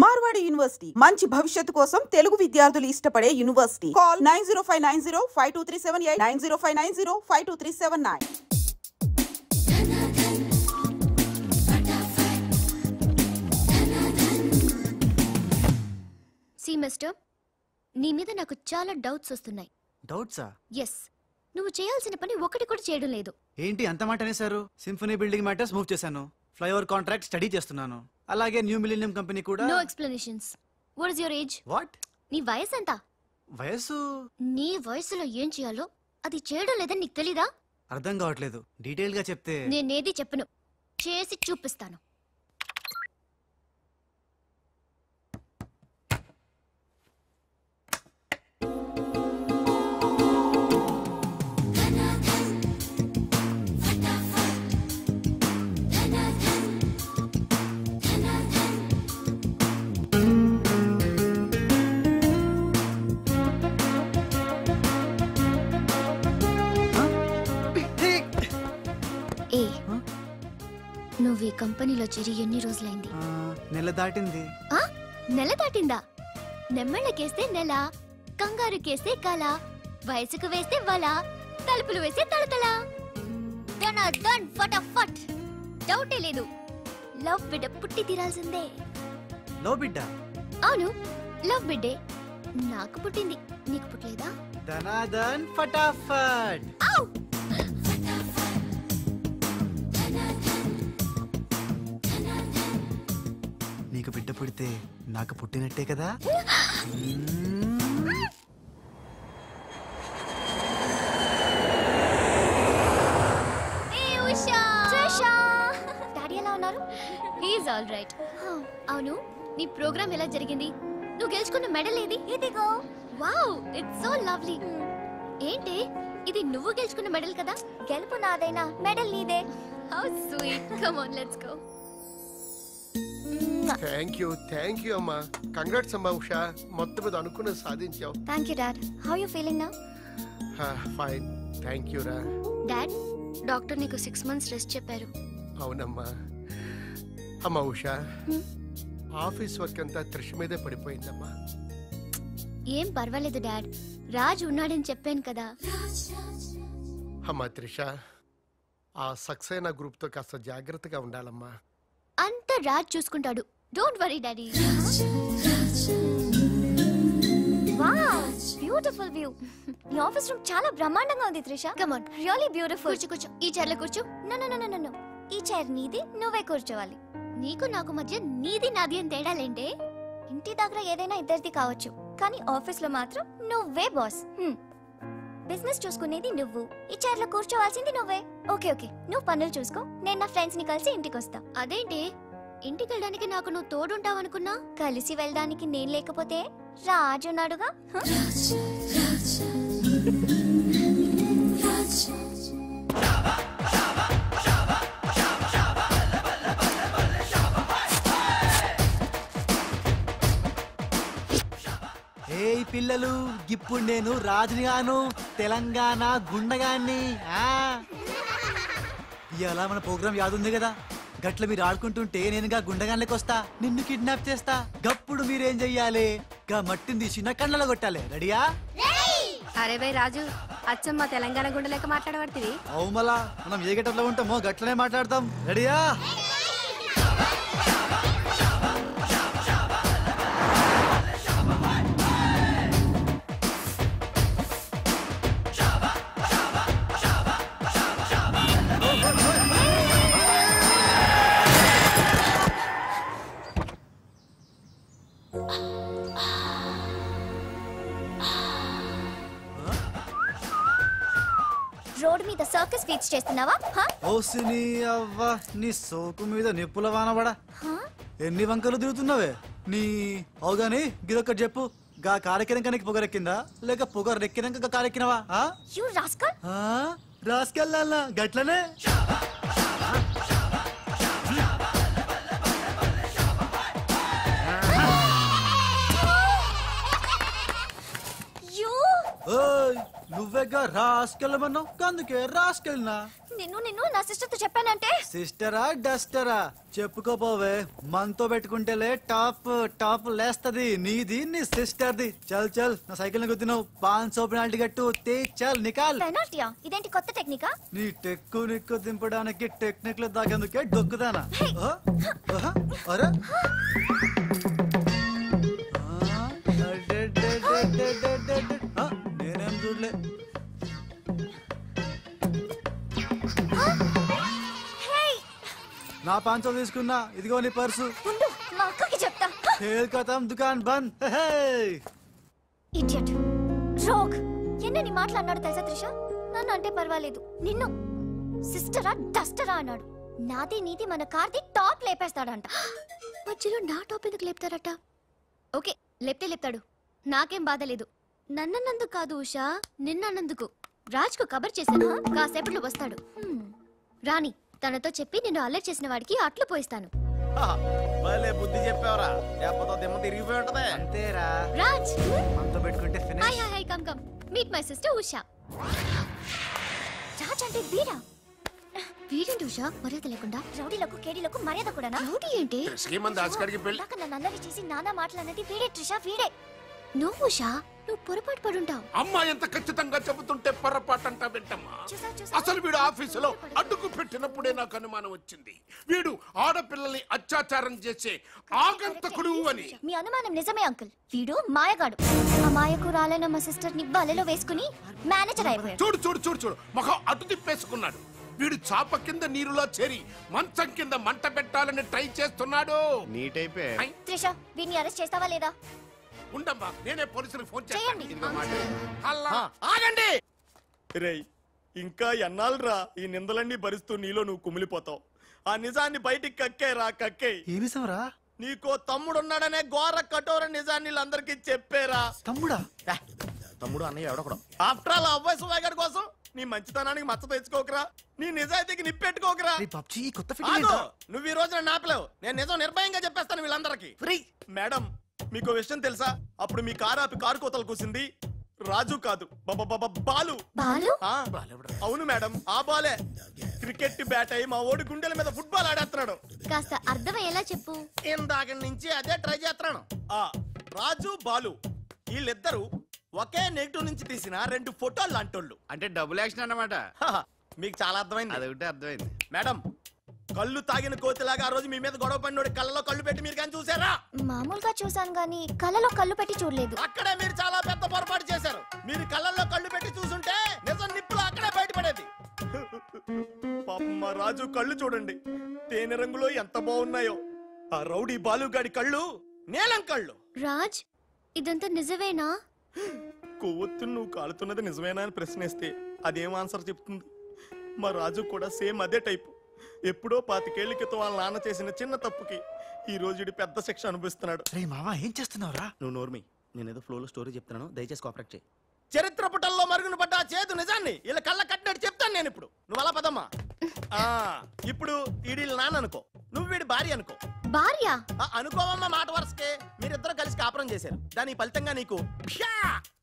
Marwadi university మంచి భవిష్యత్తు కోసం తెలుగు విద్యార్థులు ఇష్టపడే యూనివర్సిటీ. కాల్ 9059052378 9059052379. సి మిస్టర్, నీ మీద నాకు చాలా డౌట్స్ వస్తున్నాయి. డౌట్సా? ఎస్. నువ్వు చేయాల్సిన పని ఒకటి కూడా చేయడం లేదు. ఏంటి అంత మాట అనేసారు? సింఫనీ బిల్డింగ్ మ్యాటర్స్ మూవ్ చేశాను, ఫ్లైఓవర్ కాంట్రాక్ట్ స్టడీ చేస్తున్నాను, అలాగే న్యూ మిలీనియం కంపెనీ కూడా. No explanations. What is your age? What? నీ వయసు ఎంత? వయసు? నీ వయసులో ఏం చేయాలో అది చేయడం లేదని నీకు తెలీదా? అర్థం కావట్లేదు, డీటెయిల్ గా చెప్తే. నేనేది చెప్పను, చేసి చూపిస్తాను. నువ్వు ఈ కంపెనీలో చేరి ఎన్ని రోజులైంది? నెల దాటింది. నెల దాటిందా? నెమ్మళ్ళకేస్తే నెల, కంగారుకేస్తే కల, వయసుకు వేస్తే వల, తలుపులు వేస్తే తలతల. డన్ ఫటాఫట్. డౌటే లేదు, లవ్ బిడ్డ పుట్టి తీరాల్సిందే. లవ్ బిడ్డ? అవును, లవ్ బిడ్డే నాకు పుట్టింది, నీకు పుట్టలేదా? ధనాధన్ ఫటాఫట్. నీకు బిడ్డ పుడితే నాకు పుట్టినట్టే కదా? డాడీ ఎలా ఉన్నారు? He is all right. అవును, నీ ప్రోగ్రామ్ ఎలా జరిగింది? నువ్వు గెలుచుకున్న మెడల్ ఏది? ఇదిగో. Wow, it's so lovely. ఏంటి ఇది, నువ్వు గెలుచుకున్న మెడల్ కదా? గెలుపు నాదైనా మెడల్ నీదే. How sweet. Come on, let's go. Thank you అమ్మా. కంగ్రాట్స్ అమ్మా ఉషా, మొత్తం మీద అనుకున్న సాధించావు. Thank you dad. How you feeling now? Fine, thank you రా. డాడ్, డాక్టర్ నీకు 6 months రెస్ట్ చెప్పారు. అవునమ్మా. అమ్మా ఉషా, ఆఫీస్ వర్క్ అంతా త్రిష మీదే పడిపోయిందమ్మా. ఏం పర్వాలేదు డాడ్, రాజ్ ఉన్నాడని చెప్పాను కదా. అమ్మా త్రిష, ఆ సక్సేనా గ్రూప్ తో కాస్త జాగ్రత్తగా ఉండాలమ్మా. అంతా రాజ్ చూసుకుంటాడు, don't worry daddy. Wow, beautiful view. ఈ ఆఫీస్ రూమ్ చాలా బ్రహ్మాండంగా ఉంది Trisha. Come on, really beautiful. కూర్చో, ఈ చైర్ లో కూర్చో. నో, ఈ చైర్ నీది, నువ్వే కూర్చోవాలి. నీకు నాకు మధ్య నీది నాది అని తేడాలేంటే? ఇంటి దగ్గర ఏదైనా ఇద్దరిది కావచ్చు, కానీ ఆఫీస్ లో మాత్రం నువ్వే బాస్. బిజినెస్ చూసుకునేది నువ్వు, ఈ చైర్ లో కూర్చోవాల్సింది నువ్వే. ఓకే, నువ్వు పనులు చూసుకో, నేను నా ఫ్రెండ్స్ ని కలిసి ఇంటికి వస్తా. అదేంటి, ఇంటికి వెళ్ళడానికి నాకు నువ్వు తోడుంటావు అనుకున్నా? కలిసి వెళ్ళడానికి నేను లేకపోతే రాజు ఉన్నాడుగా. ఏయ్ పిల్లలు, ఇప్పుడు నేను రాజునిగాను, తెలంగాణ గుండగాన్ని. ఇలా మన ప్రోగ్రామ్ యాదుంది కదా, గట్ల మీరు ఆడుకుంటుంటే నేనుగా గుండగాన్లకి వస్తా, నిన్ను కిడ్నాప్ చేస్తా. గప్పుడు మీరేం చెయ్యాలి? గా మట్టిని తీసి నా కళ్ళలో కొట్టాలి. రెడీయా? అరే బై రాజు, అచ్చమ్మ తెలంగాణ గుండె లెక్క మాట్లాడబడుతుంది. అవు మళ్ళా మనం ఏ గట్టలో ఉంటామో గట్లనే మాట్లాడతాం. రెడీయా? రోడ్ మీద సర్కస్ ఫీట్స్ చేస్తున్నావా? ఓసిని అవ్వ, నీ సోకు మీద నిప్పుల వానబడా. ఎన్ని వంకలు దిగుతున్నావే నీ. అవుగాని గిదొక్కటి చెప్పు, గా కారెక్కినాక నీకు పొగరెక్కిందా, లేక పొగరెక్కినాక కారెక్కినవా? రాస్కెళ్ళాలా గట్లనే. నువ్వేగా రాసుకెళ్ళమన్నావు, అందుకే రాసుకెళ్ళినా. నిన్ను నా సిస్టర్ తో చెప్పానంటే సిస్టరా డస్టరా చెప్పుకోపోవే, మనతో పెట్టుకుంటేలే టాప్ లేస్తది నీది నీ సిస్టర్ది. చల్ చల్, నా సైకిల్ ని గుద్దినావు, 500 పెనాల్టీ కట్టు, చల్ నికాల్. పెనాల్టీయా? ఇదేంటి కొత్త టెక్నికా? నీ టెక్కు నిక్కు దింపడానికి టెక్నిక్ లో దాగేందుకే డొక్కుదానా. అరే నేనేం చూడలే. నా 500 తీసుకున్నా, ఇదిగో నీ పర్సు. మా అక్కకి చెప్తా. ఖతం దుకాన్ బంద్. Idiot rogue. ఎన్నని మాట్లాడినాడు తెలుసా త్రిష? నన్ను అంటే పర్వాలేదు, నిన్ను సిస్టరా డస్టరా అన్నాడు. నాది నీది మన కార్ది టాప్ లేపేస్తాడంట. మధ్యలో నా టాప్ ఎందుకు లేపుతారట? ఓకే లేపితే లేపుతాడు, నాకేం బాధ లేదు. నన్నందుకు కాదు ఉషా, నిన్నందుకు. రాజ్కు కబర్ చేశాను, కాసేపట్లో వస్తాడు. రాణి తనతో చెప్పి నిన్ను అల్లరి చేసిన వాడికి అట్లు పోయిస్తాను. బుద్ధి చెప్పావరా, లేకపోతే దిమ్మ తిరిగిపోయి ఉంటది. అంతేరా, రాజ్ మనతో పెట్టుకుంటే hi hi come come meet my sister Usha. Raj అంటే వీడా? వీడేంటి ఉషా మర్యాద లేకుండా? రౌడీలకు కేడీలకు మర్యాద కూడా. రౌడీ ఏంటి? నన్ను అల్లరి చేసి నానా మాటలన్నది వీడే ట్రిషా, వీడే. నువ్వు ఉషా, నువ్వు పొరపాటు పడుంటావు. అమ్మా ఎంత ఖచ్చితంగా చెబుతుంటే పొరపాటు అంటా వింటమ్మా. అసలు వీడు ఆఫీసులో అడ్డుకు పెట్టినప్పుడే నాకు అనుమానం వచ్చింది, వీడు ఆడపిల్లల్ని అత్యాచారం చేసే ఆగంతకుడు అని. మీ అనుమానం నిజమే అంకుల్, వీడు మాయగాడు. ఆ మాయకు రాలైన మా సిస్టర్ ని బలలో వేసుకుని మేనేజర్ అయిపోయాడు. చూడు చూడు చూడు చూడు, మొహం అటు తిప్పేసుకున్నాడు. వీడు చాప కింద నీరులో చేరి మంచం కింద మంట పెట్టాలని ట్రై చేస్తున్నాడు. త్రిష వీడిని అరెస్ట్ చేస్తావా లేదా? ఉండమ్మా, నేనే పోలీసులకు ఫోన్ చేయండి. ఆగండి. రేయ్, ఇంకా ఎన్నాళ్ళరా ఈ నిందలన్నీ భరిస్తూ నీలో నువ్వు కుమిలిపోతావు? ఆ నిజాన్ని బయటికి కక్కేరా, కక్కే. ఏమిసవరా? నీకో తమ్ముడున్నాడనే ఘోర కఠోర నిజాన్ని అందరికి చెప్పేరా. తమ్ముడా? తమ్ముడు అన్నయ్య ఎవడొకడు. ఆఫ్టర్ ఆల్ అబ్బాయి సుబాయ్ గారి కోసం నీ మంచితనానికి మచ్చ తెచ్చుకోకరా, నీ నిజాయితీకి నిప్పెట్టుకోకరా. నువ్వు ఈ రోజున నాపలేవు, నేను నిజం నిర్భయంగా చెప్పేస్తాను వీళ్ళందరికి. మేడం, మీకు విషయం తెలుసా? అప్పుడు మీ కారు ఆపి కారు కోతలు కూసింది రాజు కాదు, బాలు. అవును మేడం, ఆ బాలే క్రికెట్ బ్యాట్ అయి మా ఓడి గుండెల మీద ఫుట్బాల్ ఆడేస్తున్నాడు. కాస్త అర్థమయ్యేలా చెప్పు. ఇందాక నుంచి అదే ట్రై చేస్తున్నాను. ఆ రాజు బాలు వీళ్ళిద్దరు ఒకే నెగిటివ్ నుంచి తీసిన 2 ఫోటోలు లాంటోళ్ళు. అంటే డబుల్ యాక్షన్ అన్నమాట. మీకు చాలా అర్థమైంది. అదొకటి అర్థమైంది. మేడం, కళ్ళు తాగిన కోతిలాగా ఆ రోజు మీ మీద గొడవ పడినోడి కళ్ళలో కళ్ళు పెట్టి మీరు కానీ చూసారా? మామూలుగా చూసాను గానీ కళ్ళలో కళ్ళు పెట్టి చూడలేదు. అక్కడే మీరు చాలా పెద్ద పొరపాటు చేశారు. మీరు కళ్ళల్లో కళ్ళు పెట్టి చూసుంటే నిజం నిప్పులు అక్కడే బయటపడేది. పాపం మా రాజు కళ్ళు చూడండి, తేనె రంగులో ఎంత బాగున్నాయో. ఆ రౌడీ బాలుగాడి కళ్ళు నీలం కళ్ళు. రాజ్, ఇదంతా నిజమేనా? కొవ్వొత్తు నువ్వు కాలుతున్నది నిజమేనా అని ప్రశ్నిస్తే అదేం ఆన్సర్ చెప్తుంది? మా రాజు కూడా సేమ్ అదే టైపు. ఎప్పుడో 25 ఏళ్ల క్రితం వాళ్ళ నాన్న చేసిన చిన్న తప్పుకి ఈ రోజు పెద్ద శిక్ష అనుభవిస్తున్నాడు. ఏం చేస్తున్నావురా? నువ్వు నోర్మి, నేనేదో ఫ్లోలో స్టోరీ చెప్తున్నాను, దయచేసి కోఆపరేట్ చేయి. చరిత్ర పుటల్లో మరుగున పడ్డ చేదు నిజాన్ని ఇలా కళ్ళ కట్టినట్టు చెప్తాను నేను ఇప్పుడు. నువ్వు అలా పదమ్మా. ఇప్పుడు ఈడి నాన్న అనుకో, నువ్వు వీడి భార్య అనుకో. భార్య అనుకోవమ్మా, మాట వరుసకే మీరిద్దరు కలిసి కాపురం చేశారు. దాని ఫలితంగా నీకు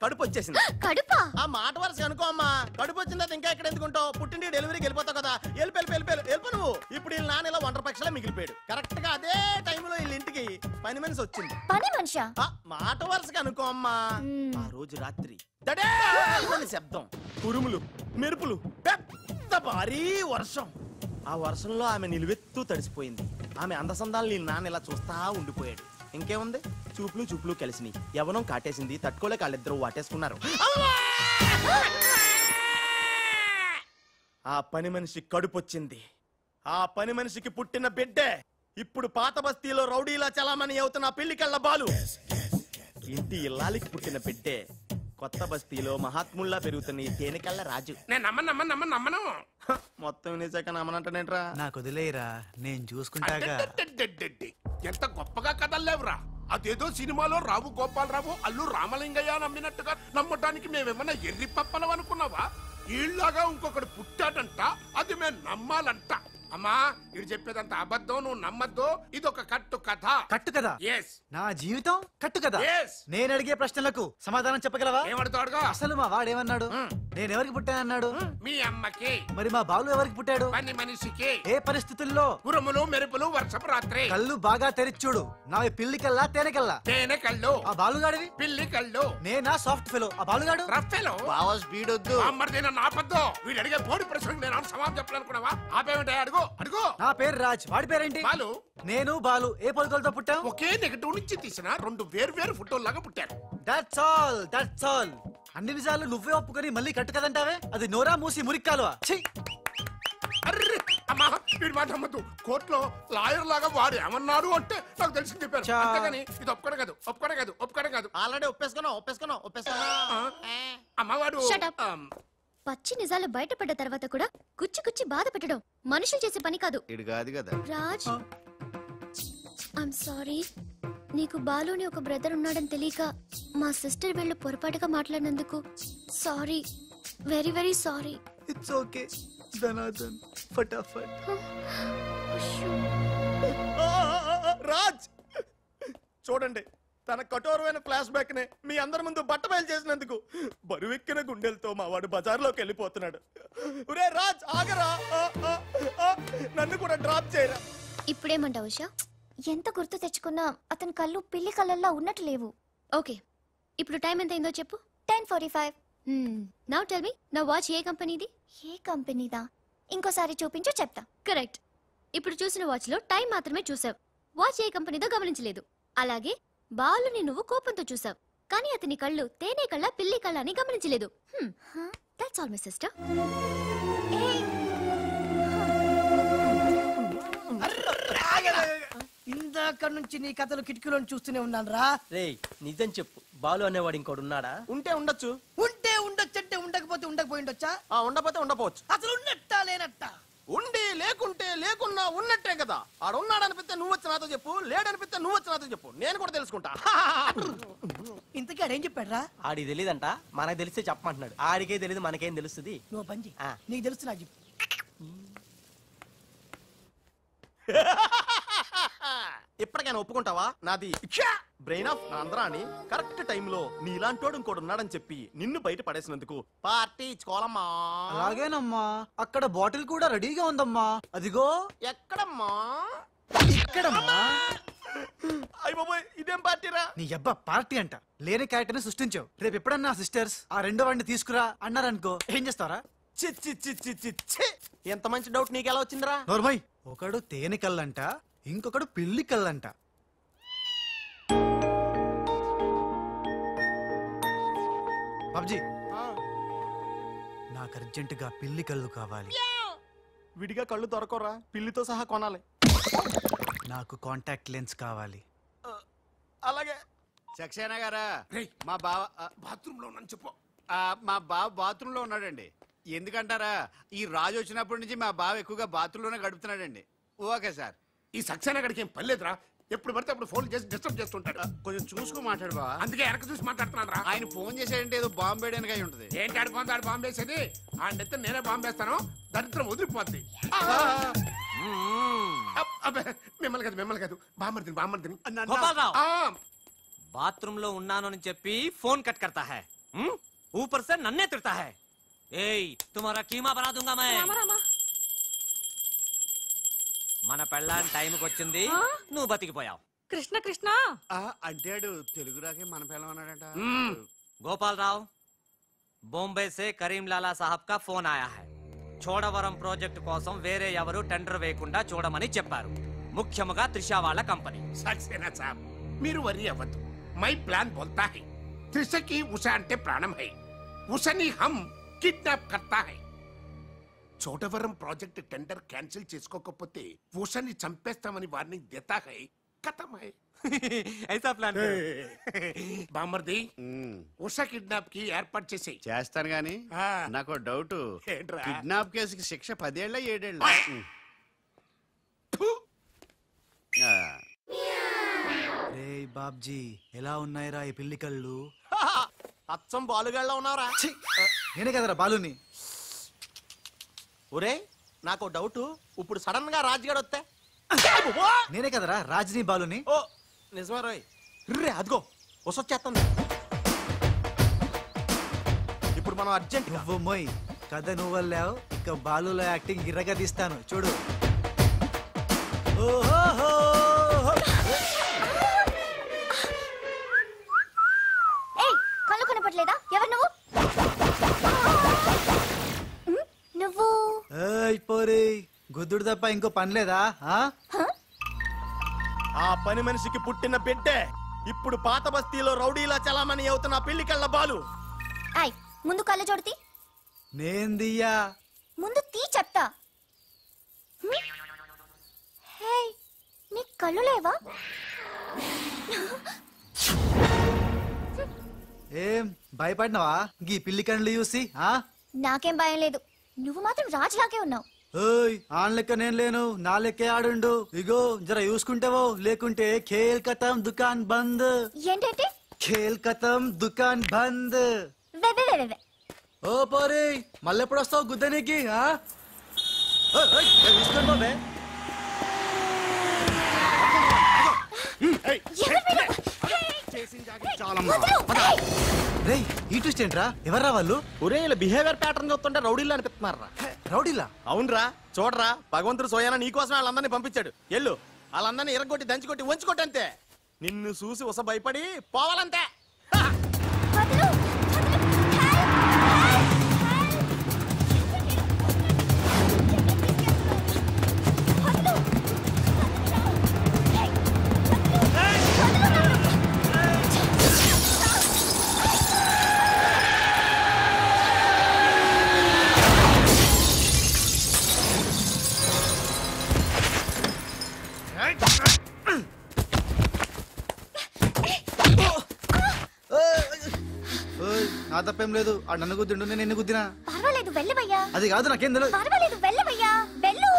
కడుపు వచ్చేసింది. కడుపా? ఆ మాట వరుస అనుకో అమ్మా. కడుపు వచ్చిన తర్వాత ఇంకా ఎక్కడ ఎందుకుంటావు? పుట్టింటి డెలివరీకి వెళ్ళిపోతావు కదా, వెళ్ళిపో నువ్వు. ఇప్పుడు వీళ్ళ నాన్న ఇలా ఒంటరి పక్షలా మిగిలిపోయాడు. కరెక్ట్ గా అదే టైంలో వీళ్ళ ఇంటికి పని మనిషి వచ్చింది. పని మనిషా? మాట వరుసగా అనుకో అమ్మా. ఆ రోజు రాత్రి శబ్దం, ఉరుములు, మెరుపులు, పెద్ద భారీ వర్షం. ఆ వర్షంలో ఆమె నిలువెత్తు తడిసిపోయింది. ఆమె అందసందాలు నీ నాన్న ఇలా చూస్తా ఉండిపోయాడు. ఇంకేముంది, చూపులు కలిసినాయి. యవనం కాటేసింది, తట్టుకోలేక వాళ్ళిద్దరూ వాటేసుకున్నారు. ఆ పని మనిషి కడుపొచ్చింది. ఆ పని మనిషికి పుట్టిన బిడ్డే ఇప్పుడు పాత బస్తీలో రౌడీలా చలామణి అవుతున్న పెళ్లికళ్ళ బాలు. ఇంటి ఇల్లాలికి పుట్టిన బిడ్డే కొత్త బస్తీలో మహాత్ముల్లా పెరుగుతున్న ఈ తేనెకళ్ళ రాజు. నేను నమ్మను. మొత్తం వినేశాక నమ్మనంటేనేట్రా? నాకు వదిలేరా, నేను చూసుకుంటాగా. ఎంత గొప్పగా కథల్లేవురా. అదేదో సినిమాలో రావు గోపాలరావు అల్లు రామలింగయ్య నమ్మినట్టుగా నమ్మటానికి మేమేమన్నా ఎర్రి పప్పలం అనుకున్నావా? ఈళ్ళగా ఇంకొకటి పుట్టాడంట, అది మేము నమ్మాలంట. అమ్మా ఇది చెప్పేదంత అబద్ధం, నువ్వు నమ్మద్దు. ఇది ఒక కట్టు కథ. కట్టు కదా? ఎస్. నా జీవితం కట్టు కదా? Yes. నేను అడిగే ప్రశ్నలకు సమాధానం చెప్పగలవా? ఏమడుతాడుగా? అసలు మా వాడేమన్నాడు? నేను ఎవరికి పుట్టానన్నాడు? మీ అమ్మకి. మరి మా బాలు ఎవరికి పుట్టాడు? పని మనిషికి. ఏ పరిస్థితుల్లో? ఉరుములు మెరుపులు వర్షపు రాత్రి. కళ్ళు బాగా తెరిచూడు. నా పిల్లి కల్లా తేనె కల్లా? తేనె కళ్ళు. ఆ బాలుగాడివి? పిల్లి కళ్ళు. నేనా సాఫ్ట్ ఫెలో? ఆ బాలుగాడు రఫ్ ఫెలో. బావా స్పీడ్ వద్దు. అమ్మర్దైనా నాపద్దు. వీడు అడిగే పోటీ ప్రశ్నకు నేను సమాధానం చెప్పాలనుకున్నావా? ఆపేమిటే? అడుగు అడుగు. నా పేరు రాజ్. వాడి పేరేంటి? బాలు. నేను బాలు ఏ పొలకలతో పుట్టాం? ఒకే నెగటివ్ నుంచి తీసిన రెండు వేరు ఫోటోల్లాగా పుట్టారు. That's all, that's all. అన్ని నిజాలు నువ్వే ఒప్పుకొని మళ్ళీ కట్టు కదంటావే? అది నోరా మూసి మురిక్కాలువా? అర్రే అమ్మా వీడి మాట నమ్మద్దు. కోర్టులో లాయర్ లాగా వాడు ఏమన్నాడు అంటే నాకు తెలిసి చెప్పారు. అంతేగాని ఇది ఒప్పుకోవడం కాదు. ఆల్రెడీ ఒప్పేసుకున్నావు. అమ్మవాడు Shut up. పచ్చి నిజాలు బయటపడ్డ తర్వాత కూడా కుచ్చి బాధ పెట్టడం మనుషులు చేసే పని కాదు. ఇడు కాదు కదా. Raj, I'm sorry. నీకు బాలుని ఒక బ్రదర్ ఉన్నాడని తెలియక మా సిస్టర్ వీళ్ళు పొరపాటుగా మాట్లాడినందుకు sorry, very very sorry. It's okay ధనాధన్ ఫటాఫట్. రాజ్ చూడండి, తన కఠోరమైన ఫ్లాష్ బ్యాక్ నే మీ అందరి ముందు బట్టబయలు చేసినందుకు బరువెక్కిన గుండెలతో మా వాడు బజార్లోకి వెళ్ళిపోతున్నాడు. ఒరే రాజ్ ఆగరా, నన్ను కూడా డ్రాప్ చేయరా. ఇప్పుడేమంటావు ఉషా? ఎంత గుర్తు తెచ్చుకున్నా అతని కళ్ళు పిల్లి కళ్ళల్లో ఉన్నట్టు లేవు. ఓకే, ఇప్పుడు టైం ఎంత అయిందో చెప్పు. 10:45. నౌ టెల్ మీ, నా వాచ్ ఏ కంపెనీది? ఏ కంపెనీదా? ఇంకోసారి చూపించు చెప్తా. కరెక్ట్. ఇప్పుడు చూసిన వాచ్ లో టైం మాత్రమే చూసావు, వాచ్ ఏ కంపెనీదో గమనించలేదు. అలాగే బాలుని నువ్వు కోపంతో చూసావు, కానీ అతని కళ్ళు తేనె కళ్ళ పిల్లి కళ్ళ అని గమనించలేదు. That's all my sister. ఇందాక నుంచి నీ కథలు కిటికీలో చూస్తూనే ఉన్నాను రా. రేయ్ నిజం చెప్పు, బాలు అనేవాడు ఇంకోడు ఉన్నాడా? ఉంటే ఉండొచ్చు. ఉంటే ఉండొచ్చంటే ఉండకపోతే ఉండకపోయిండొచ్చా? ఉండకపోతే ఉండపోవచ్చు. అసలు ఉన్నట్టా లేనట్టా? ఉండి లేకుంటే లేకున్నా ఉన్నట్టే కదా. ఆడు ఉన్నాడనిపిస్తే నువ్వు వచ్చి నాతో చెప్పు, లేడనిపిస్తే నువ్వు వచ్చి నాతో చెప్పు, నేను కూడా తెలుసుకుంటా. ఇంతకీ ఆడేం చెప్పాడు రా? ఆడికి తెలీదంట, మనకు తెలిస్తే చెప్పమంటున్నాడు. ఆడికే తెలీదు, మనకేం తెలుస్తుంది? నువ్వు పంచి నీకు తెలుసు నాకు చెప్పు. ఇప్పటికైనా ఒప్పుకుంటావా? నాది బ్రెయిన్ ఆఫ్ ఆంధ్రా అని కరెక్ట్ టైంలో నీలాంటోడు ఇంకోటి ఉన్నాడని చెప్పి నిన్ను బయట పడేసినందుకు పార్టీ ఇచ్చుకోవాలమ్మా. అలాగేనమ్మా, అక్కడ బాటిల్ కూడా రెడీగా ఉందమ్మా. అదిగో. ఎక్కడమ్మా? ఇక్కడమ్మా. అయ్య బాబోయ్, ఇదేం పార్టీరా? నీ అబ్బా పార్టీ అంట. లేని క్యారెక్టర్ ని సృష్టించావు. రేపు ఎప్పుడన్నా సిస్టర్స్ ఆ రెండో వాడిని తీసుకురా అన్నారనుకో, ఏం చేస్తారా? ఎంత మంచి డౌట్ నీకు ఎలా వచ్చిందిరా? నోర్మయ్, ఒకడు తేనె కళ్ళంట, ఇంకొకడు పిల్లి కళ్ళంట. బాబ్జీ, నాకు అర్జెంటుగా పిల్లి కళ్ళు కావాలి. విడిగా కళ్ళు దొరకరా, పిల్లితో సహా కొనాలి. నాకు కాంటాక్ట్ లెన్స్ కావాలి. అలాగే. సక్సేనా గారా, రేయ్, మా బావ బాత్రూమ్ లో ఉన్నాను చెప్పు. మా బావ బాత్రూమ్ లో ఉన్నాడండి. ఎందుకంటారా, ఈ రాజు వచ్చినప్పటి నుంచి మా బావ ఎక్కువగా బాత్రూమ్ లోనే గడుపుతున్నాడండి. Okay sir. ఈ సక్సేనా గడికి ఏం పర్లేదురా, ఎప్పుడు పడితే అప్పుడు ఫోన్ చేసి డిస్టర్బ్ చేస్తుంటాడు. కొంచెం చూసుకో మాట్లాడు బావ. అందుకే వెనక చూసి మాట్లాడుతున్నాను రా. ఆయన ఫోన్ చేశాడంటే ఏదో బాంబు వేయడానికి అయి ఉంటది. ఏంటి ఆడు బాంబు వేసేది? ఆ నెత్త నేనే బాంబు వేస్తాను, దరిద్రం వదిలిపోద్ది. మిమ్మల్ని కాదు బామ్మర్దిని. బాత్రూమ్ లో ఉన్నాను అని చెప్పి ఫోన్ కట్ करता है, ऊपर से नन्हे तिरता है. ఏయ్ तुम्हारा कीमा बना दूंगा मैं. మన పెళ్ళాన్ టైంకి వచ్చింది, నువ్వు బతికిపోయావు. కృష్ణ కృష్ణ అంటాడు తెలుగు రాకే మన పిల్లం అన్నాడట. గోపాల్ రావు, బొంబే से కరీం లాలా సాహబ్ का फोन आया है. చోడవరం ప్రాజెక్ట్ కోసం వేరే ఎవరు టెండర్ వేయకుండా చూడమని చెప్పారు, ముఖ్యముగా త్రిషా వాళ్ళ కంపెనీ. సక్సేనా సాబ్, మీరు వరి అవ్వద్దు. మై ప్లాన్ బోల్తా హై, త్రిషకి ఉషా అంటే ప్రాణం హై, ఉషని హమ్ కిడ్నాప్ కర్తా హై. చోడవరం ప్రాజెక్ట్ టెండర్ క్యాన్సిల్ చేసుకోకపోతే ఉషని చంపేస్తామని వార్నింగ్ దేతా హై. ఖతం హై. ఐసా ప్లాన్ బామర్ది, ఉషా కిడ్నాప్ కి ఏర్పాటు చేసేయ్. చేస్తాను గాని నాకు డౌట్. ఏంట్రా? కిడ్నాప్ కేసుకి శిక్ష 10 ఏళ్ళ 7 ఏళ్ళ? రే బాబ్జీ, ఎలా ఉన్నాయిరా ఈ పిల్లి కళ్ళు? అచ్చం బాలుగాళ్ళ ఉన్నావురా. నేనే కదరా బాలుని. ఒరే, నాకు డౌట్, ఇప్పుడు సడన్ గా రాజుగాడు వస్తే నేనే కదరా రాజనీ బాలుని. ఓ నిజమే రోయ్. రే అదిగో వసొచ్చేస్తుంది. ఇప్పుడు మనం అర్జెంట్ నువ్వు మొయ్ కథ నువ్వు వెళ్ళావు, ఇక బాలులో యాక్టింగ్ గిర్రగా తీస్తాను చూడు. ఓహో కళ్ళు కనపట్లేదా? ఎవరు నువ్వు? నువ్వు పోరే గుద్దుడు తప్ప ఇంకో పని లేదా? ఆ పని మనిషికి పుట్టిన బిడ్డే ఇప్పుడు పాత బస్తీలో రౌడీలా చలామణి అవుతున్న పెళ్లికళ్ళ బాలు. ముందు కళ్ళు చూడతి. నేందియా ముందు తీ చెప్తా. హే నీ కళ్ళు లేవా? ఏం భయపడినావా గీ పిల్లి కండ్లు చూసి? నాకేం భయం లేదు, నువ్వు మాత్రం రాజులాగే ఉన్నావు. ఓయ్ ఆన్ లెక్క నేను లేను, నా లెక్కే ఆడుండు. ఇగో జర చూసుకుంటావో, లేకుంటే ఖేల్ ఖతం దుకాన్ బంద్. ఏంటంటే ఖేల్ ఖతం దుకాన్ బంద్. ఓ పోరే మళ్ళెప్పుడు వస్తావు గుద్దనికి? రేయ్ ఈ ట్విస్ట్ ఏంట్రా? ఎవర్రా వాళ్ళు? ఒరే ఇలా బిహేవియర్ ప్యాటర్న్ చూస్తుంటే రౌడీలు అనిపిస్తున్నారా? రౌడీలా? అవునరా, చూడరా భగవంతుడు సోయానా నీకోసం వాళ్ళందరినీ పంపించాడు. ఎల్లు వాళ్ళందరినీ ఇరగొట్టి దంచుకొట్టి వంచుకొట్టి అంతే. నిన్ను చూసి ఉస భయపడి పోవాలంతే. నా తప్పేం లేదు, ఆ నన్ను గుద్దిండు, నేను ఎన్ని గుద్దినా. పర్వాలేదు వెళ్ళవయ్యా. అది కాదు నాకేం తెలియదు. పర్వాలేదు వెళ్ళవయ్యా, వెళ్ళు.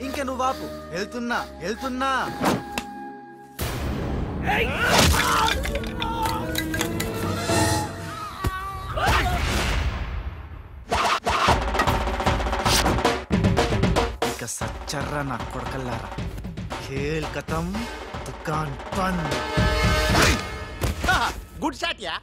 ఇంకా నువ్వు వాపు. వెళ్తున్నా వెళ్తున్నా. ఇక సచ్చర్రా నా కొడకల్లారా. ఖేల్ ఖతం దుకాన్ బంద్. Good shot yeah.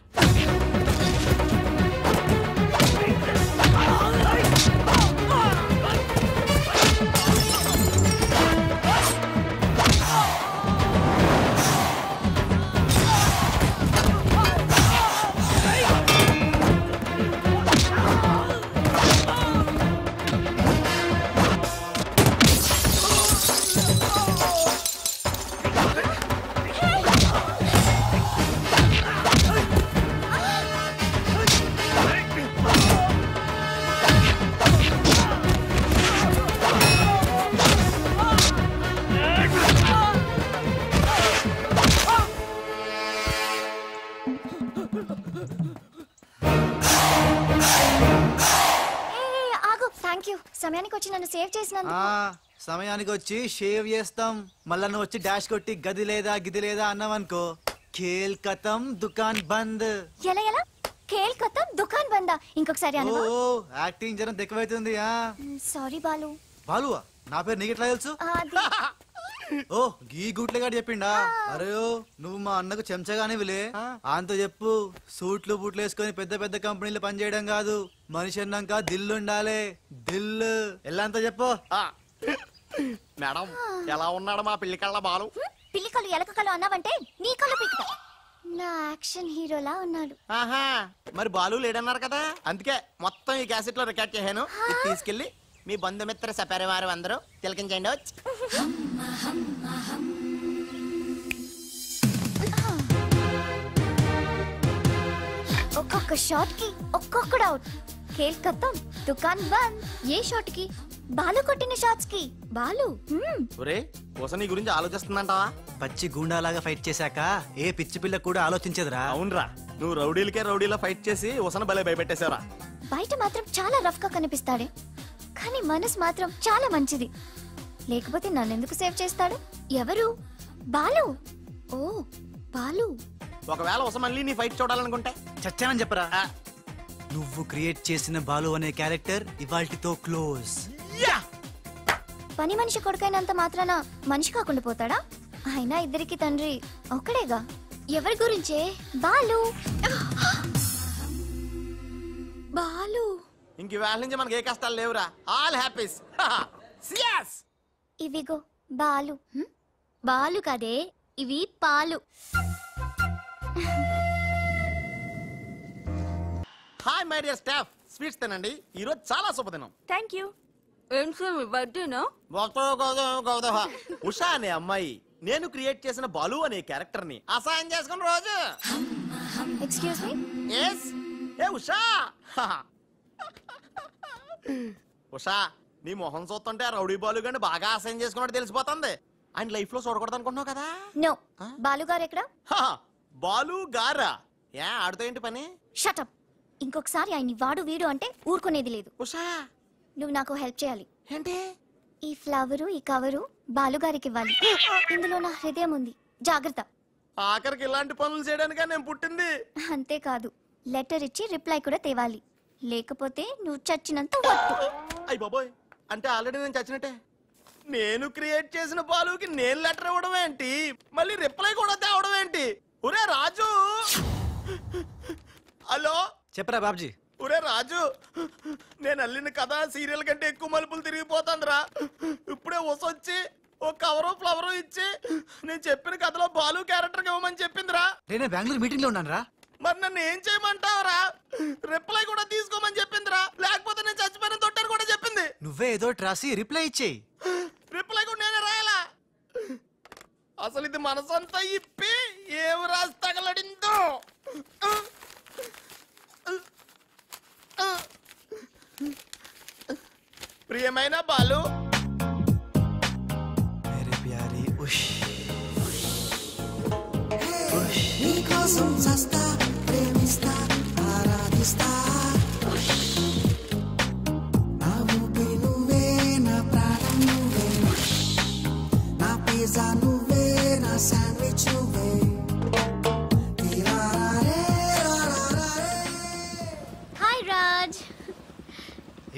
సమయానికి వచ్చి నన్ను సేవ్ చేసినందుకు. సమయానికి వచ్చి షేవ్ చేస్తాం, మళ్ళా నువ్వు వచ్చి డాష్ కొట్టి గది లేదా గిది లేదా అన్నావనుకో ఖేల్ ఖతం దుకాన్ బంద్. ఎలా ఎలా? ఖేల్ ఖతం దుకాన్ బందా? ఇంకొకసారి అనవా? ఓ యాక్టింగ్ జరం ఎక్కువైతుంది. సారీ బాలు. బాలువా? నా పేరు నీకు ఎట్లా తెలుసు? ఓ గీ గుట్లేగాడు చెప్పిండా? అరే నువ్వు మా అన్నకు చెంచగానే విలే. అంత చెప్పు, సూట్లు బూట్లు వేసుకొని పెద్ద పెద్ద కంపెనీలు పనిచేయడం కాదు, మనిషి అన్నాక దిల్లు ఉండాలి. దిల్లు ఎలా అంత చెప్పు. మేడం ఎలా ఉన్నాడు మా పిల్లికళ్ళ బాలు? పిల్లికలు ఎలక కళ్ళు అన్నావంటే నీ కళ్ళు పిక్కుతా. నా యాక్షన్ హీరోలా ఉన్నాడు. ఆహా మరి బాలు లేడన్నారు కదా, అందుకే మొత్తం ఈ క్యాసెట్ లో రికార్డ్ చేశాను. ఇది తీసుకెళ్లి మీ బంధుమిత్ర సపరివారు అందరూ తిలకించండి. ఒక్కొక్క షాట్ కి ఒక్కొక్కడు అవుట్. ఖేల్ ఖతం దుకాన్ బంద్. ఏ షాట్ కి? బాలు కొట్టిన షాట్స్ కి. బాలు ఒరే కోసం నీ గురించి ఆలోచిస్తుందంటావా? పచ్చి గూండాలాగా ఫైట్ చేశాక ఏ పిచ్చి పిల్ల కూడా ఆలోచించదురా. అవునరా, నువ్వు రౌడీలకే రౌడీలా ఫైట్ చేసి ఉసన భలే భయపెట్టేశారా. బయట మాత్రం చాలా రఫ్ గా కనిపిస్తాడే, కానీ మనసు మాత్రం చాలా మంచిది. లేకపోతే నన్నెందుకు సేవ్ చేస్తాడు? ఎవరు? బాలు. ఓ బాలు. ఒకవేళ ఉస మళ్ళీ నీ ఫైట్ చూడాలనుకుంటే చచ్చానని చెప్పరా? నువ్వు క్రియేట్ చేసిన బాలు అనే క్యారెక్టర్ ఇవాల్టితో క్లోజ్. పని మనిషి కొడుకైనంత మాత్రాన మనిషి కాకుండా పోతాడా? అయినా ఇద్దరికి తండ్రి ఒక్కడేగా. ఎవరి గురించే? బాలు. బాలు. ఇంక వేళ నుంచి మనకి ఏ కష్టాలు లేవురా. All happies. ఇవిగో బాలు. బాలు కదే, ఇవి పాలు. Hi my dear staff, sweets తినండి. ఈ రోజు చాలా శుభదినం. Thank you. ఏం సార్ మీ బర్త్డేనా? ఉషా అనే అమ్మాయి నేను క్రియేట్ చేసిన బాలు అనే క్యారెక్టర్ ని అసహాయం చేసుకున్న రోజు. Excuse me. ఎస్. ఏ ఉషా. ఉషా, నీ మొహం చూస్తుంటే రౌడీ బాలు గాని బాగా అసహాయం చేసుకున్నట్టు తెలిసిపోతుంది. ఆయన లైఫ్ లో చూడకూడదు అనుకుంటున్నావు కదా? నో. బాలు గారు ఎక్కడ? బాలు గారా? ఏ ఆడుతో ఏంటి పని? షటప్. ఇంకొకసారి ఆయన్ని వాడు వీడు అంటే ఊరుకునేది లేదు. ఉషా, నువ్వు నాకు హెల్ప్ చేయాలి. ఏంటి? ఈ ఫ్లవరు, ఈ కవరు బాలుగారికి ఇవ్వాలి. ఇందులో నా హృదయం ఉంది, జాగ్రత్త. ఆఖరికి ఇలాంటి పనులు చేయడానికే నేను పుట్టింది. అంతేకాదు, లెటర్ ఇచ్చి రిప్లై కూడా తేవాలి. లేకపోతే నువ్వు చచ్చినంత వట్టు. అయ్య బాబోయ్, అంటే ఆల్రెడీ నేను చచ్చినట్టే. నేను క్రియేట్ చేసిన బాలుకి నేను లెటర్ ఇవ్వడం ఏంటి, మళ్ళీ రిప్లై కూడా తేవడం ఏంటి? ఒరే రాజు. హలో, చెప్పరా బాబ్జీ. ఒరే రాజు, నేను అల్లిన కథ సీరియల్ కంటే ఎక్కువ మలుపులు తిరిగిపోతుందిరా. ఇప్పుడే వసొచ్చి ఓ కవరు ఫ్లవరు ఇచ్చి నేను చెప్పిన కథలో బాలు క్యారెక్టర్ ఇవ్వమని చెప్పిందిరా. నేను బెంగళూరు మీటింగ్ లో ఉన్నాను రా. మరి నన్ను ఏం చేయమంటావురా? రిప్లై కూడా తీసుకోమని చెప్పిందిరా. లేకపోతే నేను చచ్చిపోయిన తొట్టాను కూడా చెప్పింది. నువ్వే ఏదో రాసి రిప్లై ఇచ్చేయి. రిప్లై కూడా నేనే రాయాలా? అసలు ఇది మనసంతా ఇప్పి ఏం రాసి తగలడిందో. ప్రియమైన బాలు, మేరే ప్యారీ ఉష్ నీకోసం చస్తా, ప్రేమిస్తా, ఆరాధిస్తా. నా ఊపిరి నువ్వే, నా ప్రాణం నువ్వే, నా పిజ్జా నువ్వే, నా శాండ్విచ్ నువ్వే. హాయ్ రాజ్.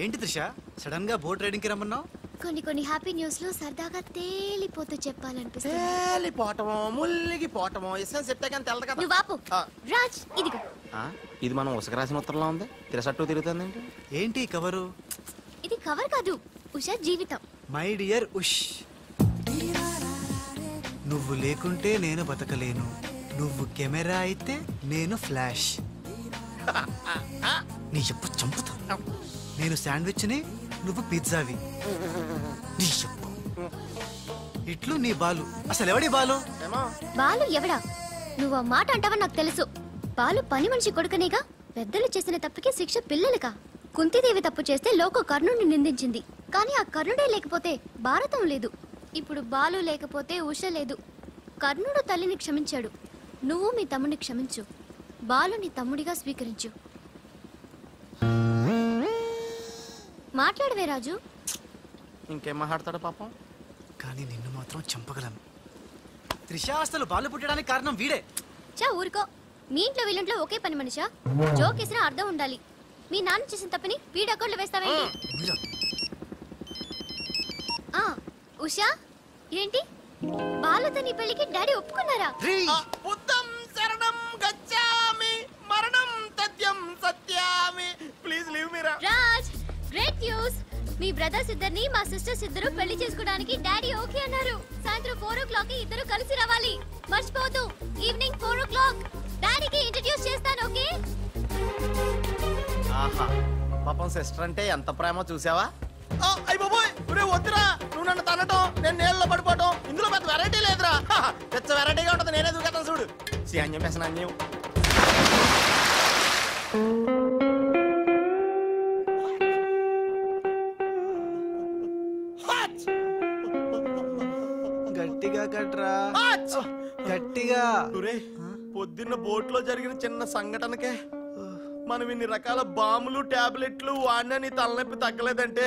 ఏంటి త్రిష, సడన్ గా బోట్ రైడింగ్ కి రమ్మన్నావు? కొన్ని హ్యాపీ న్యూస్ లో సరదాగా తేలిపోతూ చెప్పాలనిపిస్తుంది. తేలిపోవటమో ముల్లిగిపోవటమో ఇష్టం చెప్తే కానీ తెలదు కదా. నువ్వు ఆపు. రాజ్, ఇదిగో. ఇది మనం ఉసక రాసిన ఉత్తరంలో ఉంది. తిరసట్టు తిరుగుతుంది ఏంటి? ఏంటి కవరు? ఇది కవర్ కాదు, ఉషా జీవితం. మై డియర్ ఉష్, నువ్వు లేకుంటే నేను బతకలేను. నువ్వు కెమెరా అయితే నేను ఫ్లాష్. నీ చెప్పు చంపుతా. నేను శాండ్విచ్ ని, నువ్వు పిజ్జావి. నీ చెప్పు. ఇట్లు నీ బాలు. అసలు ఎవడి బాలు? బాలు ఎవడా? నువ్వు ఆ మాట అంటావని నాకు తెలుసు. బాలు పని మనిషి కొడుకనేగా. పెద్దలు చేసిన తప్పుకి శిక్ష పిల్లలకా? కుంతిదేవి తప్పు చేస్తే లోక కర్ణుడిని నిందించింది. కానీ ఆ కర్ణుడే లేకపోతే భారతం లేదు. ఇప్పుడు బాలు లేకపోతే ఉష లేదు. కర్ణుడు తల్లిని క్షమించాడు. నువ్వు మీ తమ్ముడిని క్షమించు. బాలుని తమ్ముడిగా స్వీకరించు. మాట్లాడవే రాజు. ఇంకేం మాట్లాడతాడు పాపం. కానీ నిన్ను మాత్రం చంపగలను. త్రిష, అసలు బాలు పుట్టడానికి కారణం వీడే. చా ఊరుకో. మీ ఇంట్లో వీళ్ళంట్లో ఒకే పని మనిషా? జోక్ వేసినా అర్థం ఉండాలి. మీ నాన్న చేసిన తప్పని వీడి అకౌంట్లో వేస్తావేంటి? ఉషా, ఏంటి బాలుతో నీ పెళ్లికి డాడీ ఒప్పుకున్నారా? బుద్ధం శరణం గచ్చామి, మరణం తథ్యం సత్యామి. ప్లీజ్ లీవ్ మీ రా. Raj, great news. మీ బ్రదర్స్ ఇద్దరిని మా సిస్టర్స్ ఇద్దరు పెళ్లి చేసుకోవడానికి డాడీ ఓకే అన్నారు. సాయంత్రం 4 o'clock ఇద్దరు కలిసి రావాలి. మర్చిపోవద్దు. ఈవినింగ్ 4 o'clock డాడీకి ఇంట్రడ్యూస్ చేస్తాను. ఓకే? ఆహా, పాపం సిస్టర్ అంటే ఎంత ప్రేమో చూసావా? అయ్య బాబోయ్, ఒరే వద్దురా. నువ్వు నన్ను తనటం, నేను నీళ్ళలో పడిపోవటం, ఇందులో పెద్ద వెరైటీ లేదురా. పెద్ద వెరైటీగా ఉంటుంది. నేనే దూకేతాను చూడు. అన్యం వేసిన అన్యం. గట్టిగా కట్రా, గట్టిగా. పొద్దున్న బోట్ లో జరిగిన చిన్న సంఘటనకే మనం ఇన్ని రకాల బాంబులు టాబ్లెట్లు వాడినా నీ తలనొప్పి తగ్గలేదంటే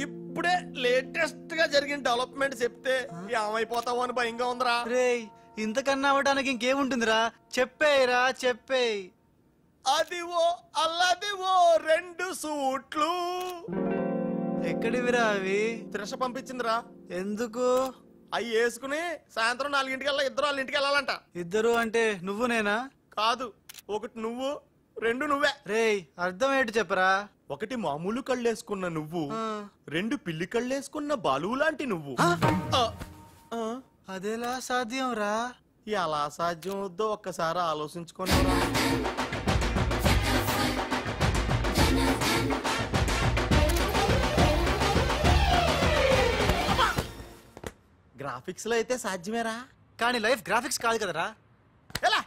ఇప్పుడే లేటెస్ట్ గా జరిగిన డెవలప్మెంట్ చెప్తే ఏమైపోతావు అని భయంగా ఉందిరా. రేయ్, ఇంతకన్నా అవ్వడానికి ఇంకేముంటుందిరా? చెప్పేయరా, చెప్పేయ్. అదివో అల్లదివో 2 సూట్లు. ఎక్కడివిరా అవి? త్రిష పంపించిందిరా. ఎందుకు? అవి వేసుకుని సాయంత్రం 4 ఇద్దరు వాళ్ళ ఇంటికి వెళ్ళాలంట. ఇద్దరు అంటే నువ్వు నేనా? కాదు, 1 నువ్వు 2 నువ్వే. రేయ్ అర్థం ఏంటి చెప్పరా? 1 మామూలు కళ్ళేసుకున్న నువ్వు, 2 పిల్లి కళ్ళేసుకున్న బాలు లాంటి నువ్వు. అదేలా సాధ్యం రా? ఎలా సాధ్యం వద్దో ఒక్కసారి ఆలోచించుకొని. గ్రాఫిక్స్ లో అయితే సాధ్యమేరా, కానీ లైఫ్ గ్రాఫిక్స్ కాదు కదరా. ఎలా?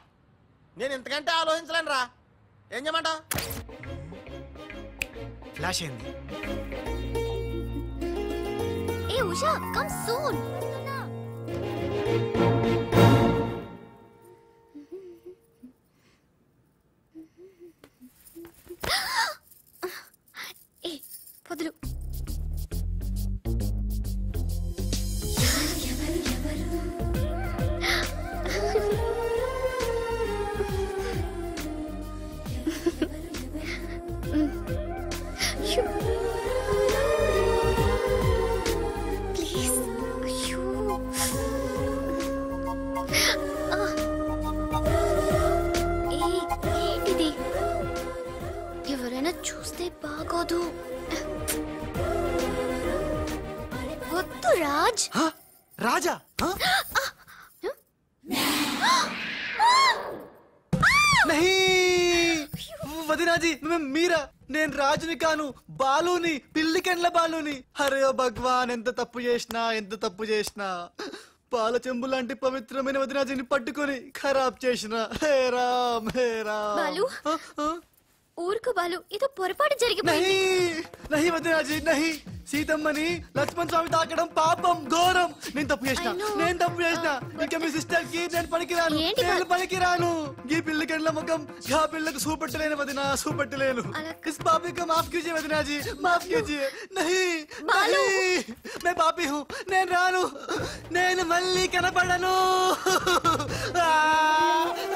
నేను ఇంతకంటే ఆలోచించలేను రా. ఏం చేయమంటా? ఫ్లాష్ అయింది. ఏ ఉషా, కమ్ సూన్. ఏ వదులు. ఎవరైనా చూస్తే బాగోదు. వద్దు రాజ్. రాజా? వదినాజీ మీరా? నేను రాజుని కాను, బాలుని, పిల్లికెండ్ల బాలుని. అరే భగవాన్, ఎంత తప్పు చేసినా పాల చెంబు లాంటి పవిత్రమైన వదినాజీని పట్టుకొని ఖరాబ్ చేసిన. హే రామ్, హే రామ్. బాలు, ఊరుకు బాలు, ఇది పొరపాటు జరిగిపోయింది. నహీ వదినాజీ నహీ. సీతమ్మని లక్ష్మణ్ స్వామి తాకడం పాపం, ఘోరం. నేను తప్పు చేసిన. ఇక మీ సిస్టర్ కి నేను పనికిరాను. ఈ పిల్లకెళ్ళ ముఖం గా పిల్లకు చూపెట్టలేను వదినా, చూపెట్టలేను. ఇస్ పాపి को माफ कीजिए वदना जी, माफ कीजिए. नहीं, मैं पापी हूँ. నేను రాను, నేను మళ్ళీ కనపడను.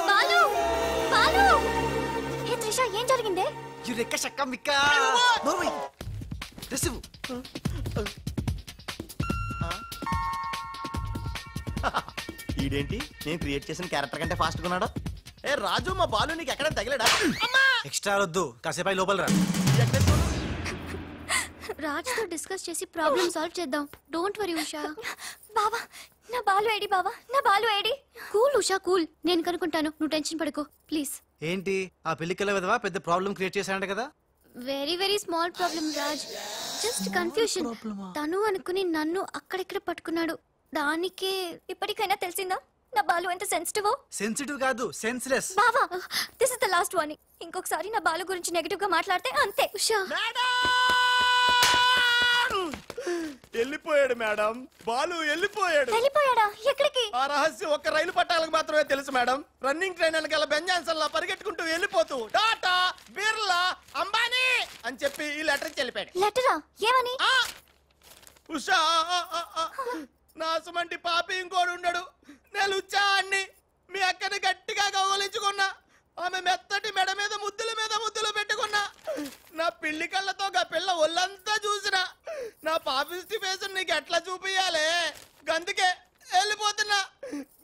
బాలు, బాలు. ఏ త్రిష, ఏం జరిగిందే? యురెక్క షక్క మిక్క. నోర్వై రిసివ్. ఈడేంటి నేను క్రియేట్ చేసిన క్యారెక్టర్ కంటే ఫాస్ట్ గా ఉన్నాడు. ఏ రాజు, మా బాలు నీకు ఎక్కడ తగిలాడా? ఎక్స్ట్రా వద్దు, కాసేపు లోపల రా. రాజ్ తో డిస్కస్ చేసి ప్రాబ్లం సాల్వ్ చేద్దాం. Don't worry Usha. బావా, నా బాలు ఏడి? బావా, నా Balu AD? Cool Usha, cool. నేను కనుక్కుంటాను, నువ్వు టెన్షన్ పడుకో ప్లీజ్. ఏంటి ఆ పెళ్లికల విధవా పెద్ద ప్రాబ్లం క్రియేట్ చేశాడంట కదా? Very very small problem Raj, just confusion. తను అనుకుని నన్ను అక్కడిక్కడ పట్టుకున్నాడు. దానికే ఇప్పటికైనా తెలిసిందా నా బాలు ఎంత సెన్సిటివ్? సెన్సిటివ్ కాదు, సెన్స్లెస్. బావా, this is the last warning. ఇంకొకసారి నా బాలు గురించి నెగటివ్ గా మాట్లాడితే అంతే. ఉషా, వెళ్ళిపోయాడు మేడం. బాలు వెళ్ళిపోయాడు. వెళ్ళిపోయాడా? ఎక్కడికి? ఆ రహస్యం ఒక్క రైలు పట్టాలకు మాత్రమే తెలుసు మేడం. రన్నింగ్ ట్రైన్ వెనకాల బెంజాన్సన్ లా పరిగెట్టుకుంటూ వెళ్ళిపోతూ టాటా, బిర్లా, అంబానీ అని చెప్పి ఈ లెటర్ ఇచ్చి వెళ్ళిపోయాడు. లెటరా? ఏమని? ఉషా, నా సుమంటి పాపి ఇంకోడు ఉండడు. నేను ఉచ్చాన్ని మీ అక్కని గట్టిగా కౌగలించుకున్నా. ఆమె మెత్తటి మెడ మీద ముద్దులు పెట్టుకున్నా. నా పిల్లి కళ్ళతో ఆ పిల్ల ఒళ్ళంతా చూసిన. నా పాపిస్టి ఫేస్ నీకు ఎట్లా చూపియాలే? గందుకే వెళ్ళిపోతున్నా.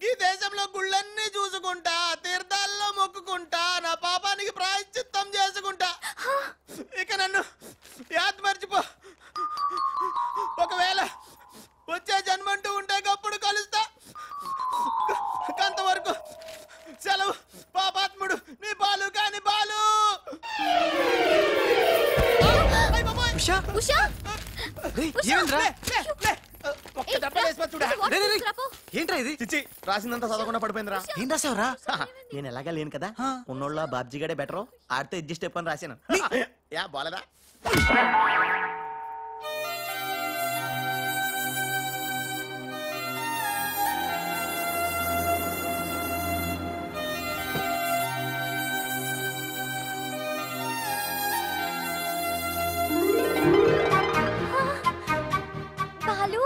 ఈ దేశంలో గుళ్ళన్నీ చూసుకుంటా, తీర్థాల్లో మొక్కుకుంటా, నా పాపానికి ప్రాయశ్చిత్తం చేసుకుంటా. ఇక నన్ను యాద్ మర్చిపో. ఒకవేళ వచ్చే జన్మంటూ ఉంటే అప్పుడు కలుస్తా. అంతవరకు సెలవు. పాపాత్ముడు నీ బాలు కాని బాలు. ఏంట్రా ఇది? చిచ్చి, రాసిందంతా చదవకుండా పడిపోయిందిరా. ఏం రాసావురా? నేను ఎలాగా లేను కదా, ఉన్నోళ్ళ బాబ్జీ గడే బెటర్, ఆడితో అడ్జస్ట్ అయిపోయి రాశాను. యా బాలేదా? బాలు,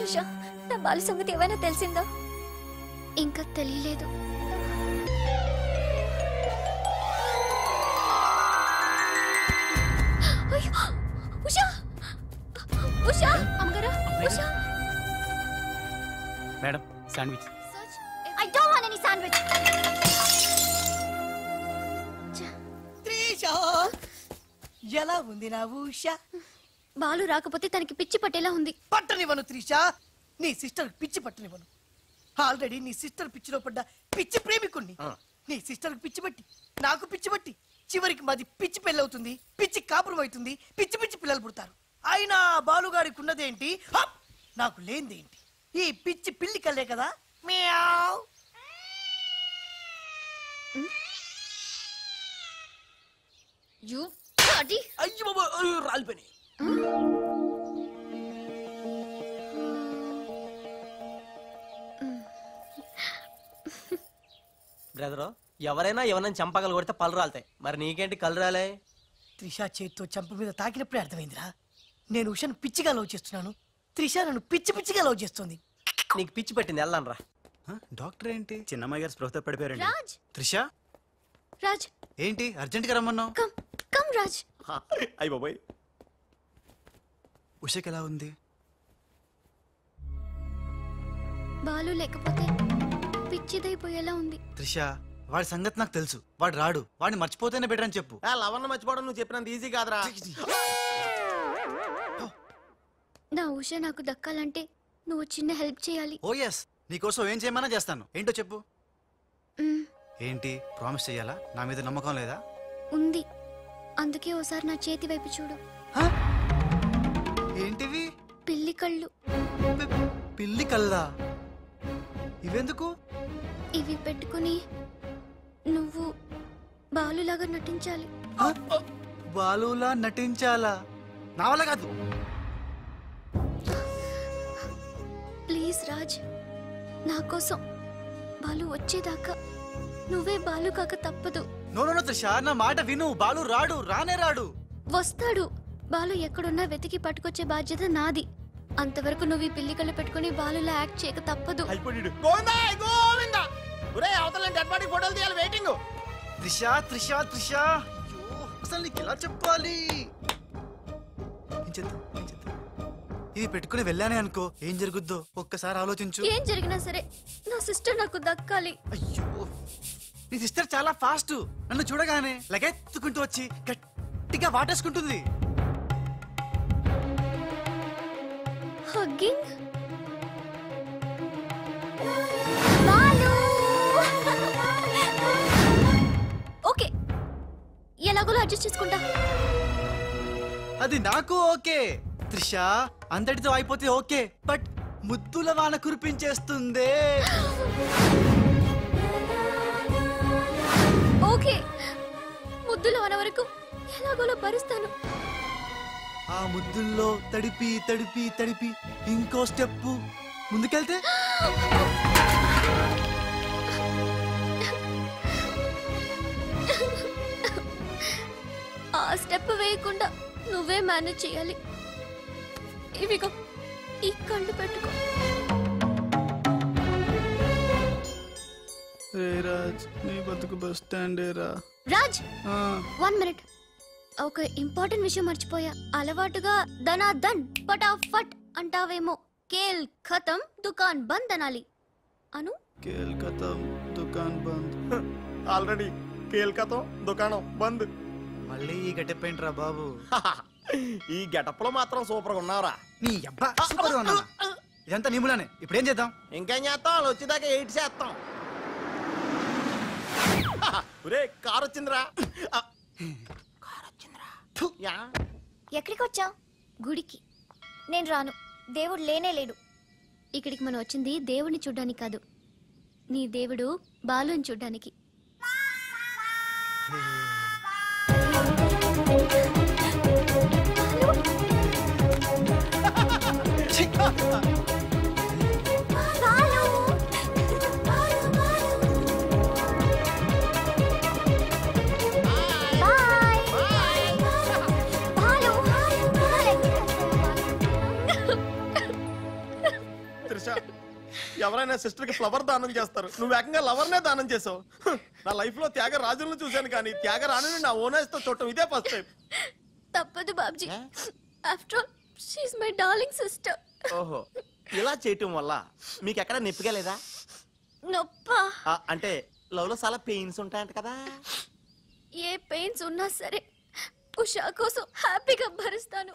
త్రిష, నా బాలు సంగతి ఏమైనా తెలిసిందా? ఇంకా తెలియలేదు. ఉషా, ఉషా, అమ్మగారు, Usha. Madam sandwich. I don't want any sandwich. Trisha, ఎలా ఉంది నా ఉషా? బాలు రాకపోతే తనకి పిచ్చి పట్టేలా ఉంది. పట్టనివ్వను త్రిష, నీ సిస్టర్ పిచ్చి పట్టనివ్వను. ఆల్రెడీ నీ సిస్టర్ పిచ్చిలో పడ్డ పిచ్చి ప్రేమికుణ్ణి. నీ సిస్టర్ పిచ్చి పట్టి, నాకు పిచ్చి పట్టి, చివరికి మాది పిచ్చి పెళ్ళవుతుంది, పిచ్చి కాపురం అవుతుంది, పిచ్చి పిచ్చి పిల్లలు పుడతారు. అయినా బాలుగారికి ఉన్నదేంటి, నాకు లేనిదేంటి? ఈ పిచ్చి పిల్లి కల్లే కదా. మ్యావ్. అయ్యో బాబా, రాలిపోయినాయి. బ్రదరు, ఎవరైనా ఎవరైనా చంపగలు కొడితే పళ్ళు రాలుతాయి, మరి నీకేంటి కళ్ళు రాలే? త్రిష చేత్తో చంప మీద తాకినప్పుడే అర్థమైందిరా. నేను ఉషను పిచ్చిగా లవ్ చేస్తున్నాను, త్రిష నన్ను పిచ్చి పిచ్చిగా లవ్ చేస్తుంది. నీకు పిచ్చి పట్టింది, వెళ్ళాను రా. డాక్టర్ ఏంటి? చిన్నమ్మాయి గారు స్పృహతో పడిపోయారండి. రాజ్, త్రిష రాజ్, ఏంటి అర్జెంట్ గా రమ్మన్నావు? కమ్ రాజ్. అయ్య బాబాయ్, ఉషకి ఎలా ఉంది? బాలు లేకపోతే పిచ్చిదైపోయేలా ఉంది. త్రిష, వాడి సంగతి నాకు తెలుసు. వాడు రాడు, వాడిని మర్చిపోతేనే బెటర్ అని చెప్పు. లవన్న మర్చిపోవడం నువ్వు చెప్పినంత ఈజీ కాదురా. నా ఉష నాకు దక్కాలంటే నువ్వు చిన్న హెల్ప్ చేయాలి. ఓ ఎస్, నీకోసం ఏం చేయమన్నా చేస్తాను. ఏంటో చెప్పు. ఏంటి ప్రామిస్ చెయ్యాలా? నా మీద నమ్మకం లేదా? ఉంది, అందుకే ఓసారి నా చేతి వైపు చూడు. ఏంటివి? పిల్లి కళ్ళు. పిల్లి కళ్ళా? ఇవెందుకు? ఇవి పెట్టుకుని నువ్వు బాలులాగా నటించాలి. బాలులా నటించాలా? నా వల్ల కాదు. ప్లీజ్ రాజ్, నా కోసం బాలు వచ్చేదాకా నువ్వే బాలు కాక తప్పదు. నో నో త్రిష, నా మాట విను. బాలు రాడు, రానే రాడు. వస్తాడు. బాలు ఎక్కడున్నా వెతికి పట్టుకొచ్చే బాధ్యత నాది. అంతవరకు నువ్వు ఈ పిల్లి కళ్ళు పెట్టుకుని బాలులా యాక్ట్ చేయక తప్పదు. ఫోటోలు తీయాలి, వెయిటింగ్. త్రిష త్రిష త్రిష, అసలు నీకు ఎలా చెప్పాలి? ఇది పెట్టుకుని వెళ్ళానే అనుకో, ఏం జరుగుద్దో ఒక్కసారి ఆలోచించు. ఏం జరిగినా సరే నా సిస్టర్ నాకు దక్కాలి. అయ్యో, నీ సిస్టర్ చాలా ఫాస్ట్. నన్ను చూడగానే లగెత్తుకుంటూ వచ్చి గట్టిగా వాటేసుకుంటుంది. హగ్గింగ్. ఓకే, ఎలాగోలో అడ్జస్ట్ చేసుకుంటా. అది నాకు ఓకే త్రిష, అందరితో అయిపోతే ఓకే. బట్ ముద్దుల వాన కురిపించేస్తుందే. ఓకే, ముద్దుల వాన వరకు ఎలాగోలో భరిస్తాను. ఆ ముద్దుల్లో తడిపి తడిపి తడిపి ఇంకో స్టెప్ ముందుకెళ్తే ఆ స్టెప్ వేయకుండా నువ్వే మేనేజ్ చేయాలి. ఇవిగో ఈ కళ్ళు పెట్టుకో. రాజ్, నీ బతుకు బస్ స్టాండేరా. రాజ్, 1 మినిట్. ఒక ఇంపార్టెంట్ విషయం మర్చిపోయా. అలవాటుగా ధనాధన్ ఫటాఫట్ అంటావేమో. కేల్ ఖతం దుకాన్ బంద్ అనాలి. అను. కేల్ ఖతం దుకాన్ బంద్. ఆల్రెడీ కేల్ ఖతం దుకాణం బంద్. మళ్ళీ ఈ గెటప్ ఏంట్రా బాబు? ఈ గెటప్ లో మాత్రం సూపర్ గా ఉన్నావురా. నీ అబ్బా సూపర్ గా ఉన్నా. ఇదంతా నీ మూలానే. ఇప్పుడు ఏం చేద్దాం? ఇంకేం చేస్తాం? వాళ్ళు వచ్చేదాకా 8 చేస్తాం. ఒరే, కారు వచ్చిందిరా. ఎక్కడికి వచ్చావు? గుడికి. నేను రాను, దేవుడు లేనే లేడు. ఇక్కడికి మనం వచ్చింది దేవుడిని చూడ్డానికి కాదు, నీ దేవుడు బాలుని చూడ్డానికి. ఉషా ఎవరైనా సిస్టర్ కి ఫ్లవర్ దానం చేస్తారు నువ్వు ఏకంగా లవర్ నే దానం చేసావు నా లైఫ్ లో త్యాగరాజులను చూశాను కానీ త్యాగరాణిని నా ఓనర్స్ తో చూడటం ఇదే ఫస్ట్ టైం తప్పదు Babji after all she is my darling sister ఓహో ఇలా చేయటం వల్ల మీకు ఎక్కడ నొప్పిగా లేదా నొప్పా అంటే లవ్ లో చాలా పెయిన్స్ ఉంటాయంట కదా ఏ పెయిన్స్ ఉన్నా సరే ఉషా కోసం హ్యాపీగా భరిస్తాను